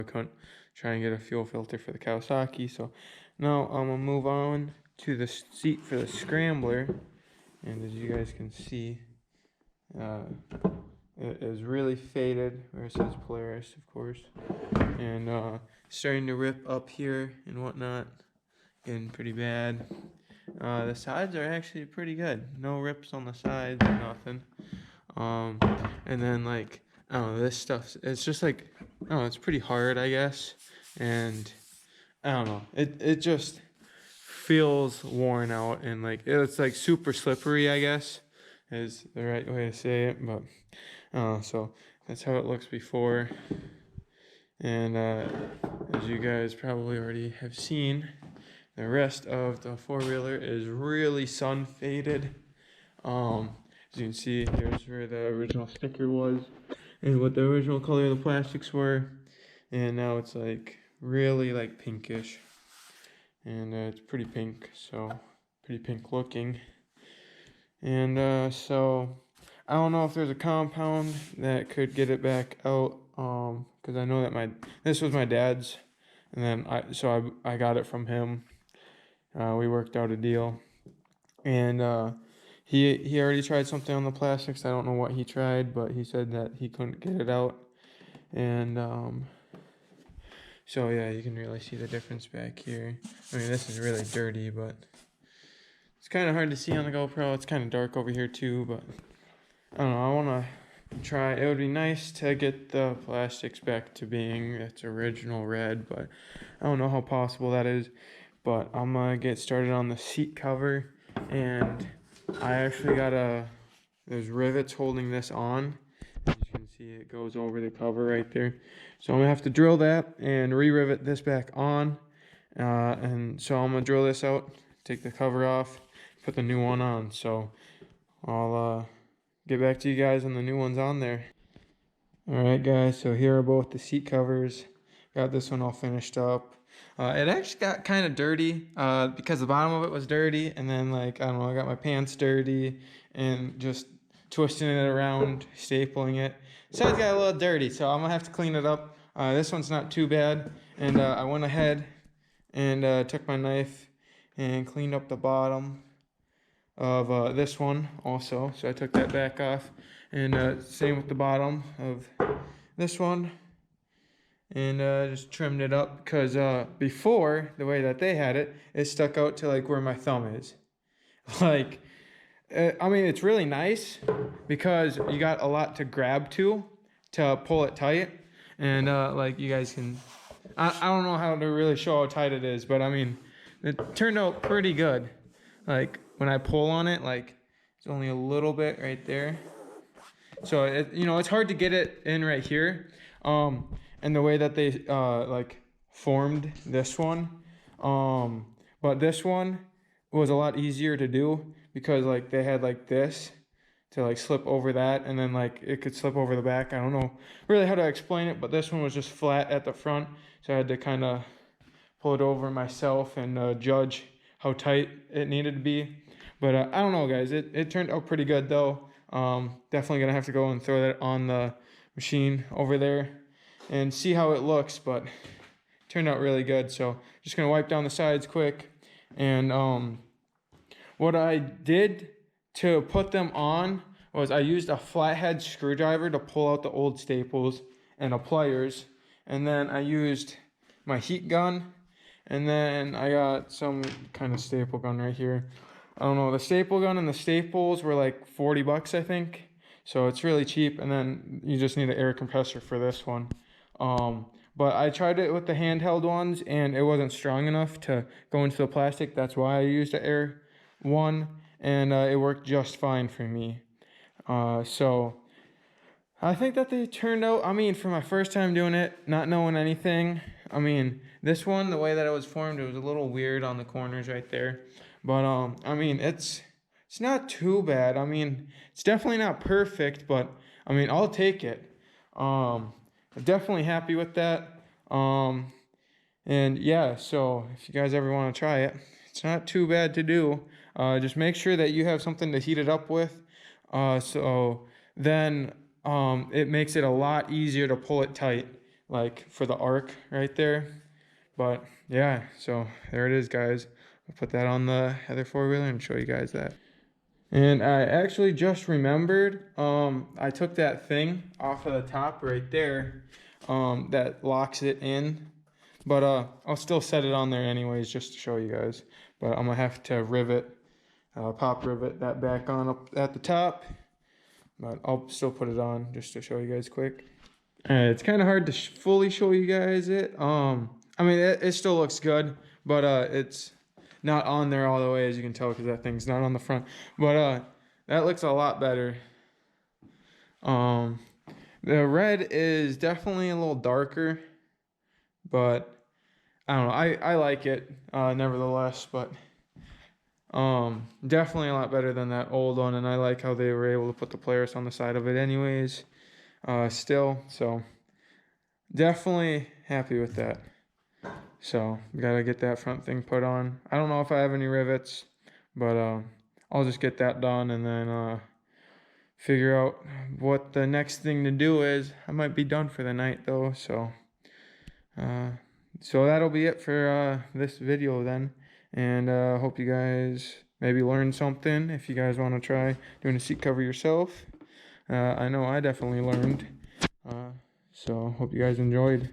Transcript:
I couldn't try and get a fuel filter for the Kawasaki. So now I'm gonna move on to the seat for the Scrambler. And as you guys can see, it is really faded, where it says Polaris, of course. And starting to rip up here and whatnot, getting pretty bad. The sides are actually pretty good. No rips on the sides or nothing. And then like, I don't know, this stuff, it's just like, I don't know, it's pretty hard, I guess. And I don't know, it just feels worn out, and like, it's like super slippery, I guess, is the right way to say it. But so that's how it looks before. And as you guys probably already have seen, the rest of the four-wheeler is really sun faded. As you can see, here's where the original sticker was and what the original color of the plastics were. And now it's like really like pinkish. And it's pretty pink, so pretty pink looking. And so I don't know if there's a compound that could get it back out, because I know that this was my dad's, and then I got it from him. We worked out a deal, and he already tried something on the plastics. I don't know what he tried, but he said that he couldn't get it out. And so yeah, you can really see the difference back here. I mean, this is really dirty, but it's kind of hard to see on the GoPro. It's kind of dark over here too, but I don't know, I want to try. It would be nice to get the plastics back to being its original red, but I don't know how possible that is. But I'm going to get started on the seat cover, and I actually got there's rivets holding this on. As you can see, it goes over the cover right there. So I'm going to have to drill that and re-rivet this back on. And so I'm going to drill this out, take the cover off, put the new one on. So I'll get back to you guys when the new one's on there. Alright guys, so here are both the seat covers. Got this one all finished up. It actually got kind of dirty because the bottom of it was dirty, and then like, I don't know, I got my pants dirty and just twisting it around, stapling it. Sides got a little dirty, so I'm gonna have to clean it up. This one's not too bad, and I went ahead and took my knife and cleaned up the bottom of this one also. So I took that back off, and same with the bottom of this one, and just trimmed it up, because before, the way that they had it, it stuck out to like where my thumb is. Like, I mean, it's really nice because you got a lot to grab to pull it tight. And like, you guys can, I don't know how to really show how tight it is, but I mean, it turned out pretty good. Like, when I pull on it, like, it's only a little bit right there. So it's hard to get it in right here. And the way that they like formed this one, but this one was a lot easier to do, because like they had like this to like slip over that, and then like it could slip over the back. I don't know really how to explain it, but this one was just flat at the front, so I had to kind of pull it over myself and judge how tight it needed to be. But I don't know, guys, it turned out pretty good though. Definitely gonna have to go and throw that on the machine over there and see how it looks, but it turned out really good. So just gonna wipe down the sides quick. And what I did to put them on was I used a flathead screwdriver to pull out the old staples and a pliers, and then I used my heat gun, and then I got some kind of staple gun right here. I don't know, the staple gun and the staples were like 40 bucks, I think. So it's really cheap, and then you just need an air compressor for this one. But I tried it with the handheld ones, and it wasn't strong enough to go into the plastic. That's why I used the air one, and it worked just fine for me. So I think that they turned out, I mean, for my first time doing it, not knowing anything, I mean, this one, the way that it was formed, it was a little weird on the corners right there. But I mean, it's not too bad. I mean, it's definitely not perfect, but I mean, I'll take it. I'm definitely happy with that. And yeah, so if you guys ever want to try it, it's not too bad to do. Just make sure that you have something to heat it up with. So then it makes it a lot easier to pull it tight. like for the arc right there. But yeah, so there it is, guys. I'll put that on the other four-wheeler and show you guys that. And I actually just remembered, I took that thing off of the top right there, that locks it in. But I'll still set it on there anyways, just to show you guys. But I'm gonna have to pop rivet that back on up at the top. But I'll still put it on just to show you guys quick. It's kind of hard to fully show you guys it. I mean, it still looks good, but it's not on there all the way, as you can tell, because that thing's not on the front. But that looks a lot better. The red is definitely a little darker, but I don't know. I like it nevertheless, but definitely a lot better than that old one, and I like how they were able to put the Polaris on the side of it anyways. Still, so definitely happy with that. So gotta get that front thing put on. I don't know if I have any rivets, but I'll just get that done and then figure out what the next thing to do is. I might be done for the night though, so that'll be it for this video then. And hope you guys maybe learned something if you guys want to try doing a seat cover yourself. I know I definitely learned. So hope you guys enjoyed.